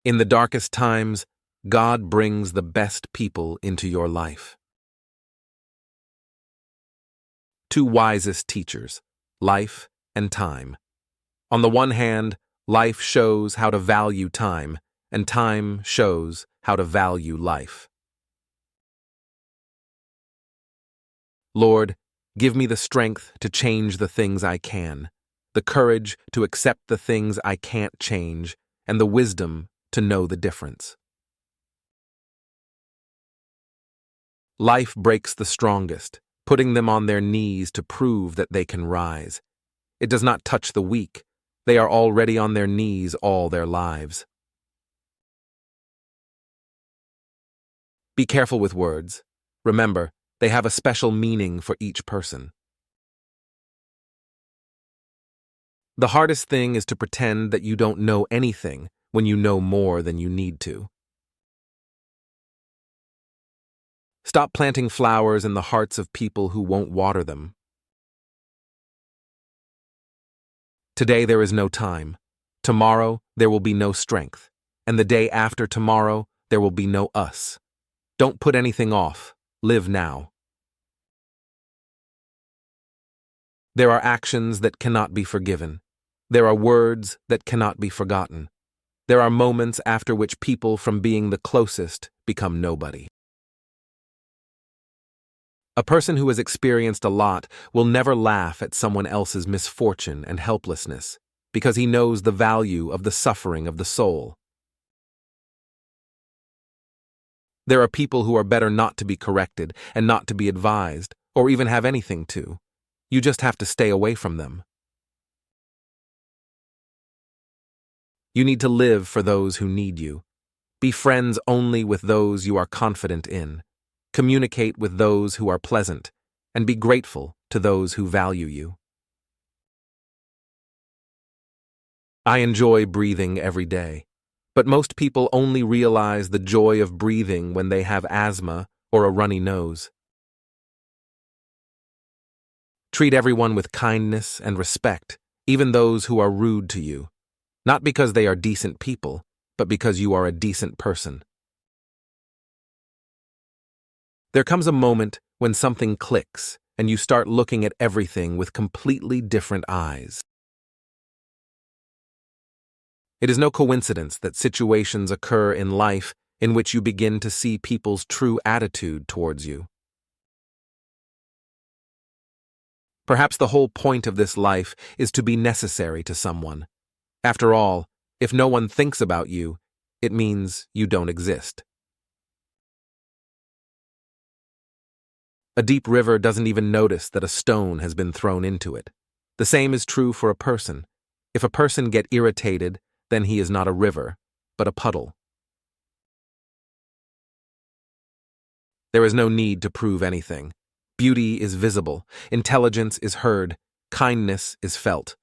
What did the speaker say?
In the darkest times, God brings the best people into your life. Two wisest teachers, life and time. On the one hand, life shows how to value time, and time shows how to value life. Lord, give me the strength to change the things I can, the courage to accept the things I can't change, and the wisdom to know the difference. Life breaks the strongest, putting them on their knees to prove that they can rise. It does not touch the weak. They are already on their knees all their lives. Be careful with words. Remember, they have a special meaning for each person. The hardest thing is to pretend that you don't know anything when you know more than you need to. Stop planting flowers in the hearts of people who won't water them. Today there is no time. Tomorrow there will be no strength. And the day after tomorrow there will be no us. Don't put anything off. Live now. There are actions that cannot be forgiven. There are words that cannot be forgotten. There are moments after which people from being the closest become nobody. A person who has experienced a lot will never laugh at someone else's misfortune and helplessness, because he knows the value of the suffering of the soul. There are people who are better not to be corrected and not to be advised, or even have anything to. You just have to stay away from them. You need to live for those who need you. Be friends only with those you are confident in. Communicate with those who are pleasant, and be grateful to those who value you. I enjoy breathing every day, but most people only realize the joy of breathing when they have asthma or a runny nose. Treat everyone with kindness and respect, even those who are rude to you, not because they are decent people, but because you are a decent person. There comes a moment when something clicks and you start looking at everything with completely different eyes. It is no coincidence that situations occur in life in which you begin to see people's true attitude towards you. Perhaps the whole point of this life is to be necessary to someone. After all, if no one thinks about you, it means you don't exist. A deep river doesn't even notice that a stone has been thrown into it. The same is true for a person. If a person gets irritated, then he is not a river, but a puddle. There is no need to prove anything. Beauty is visible, intelligence is heard, kindness is felt.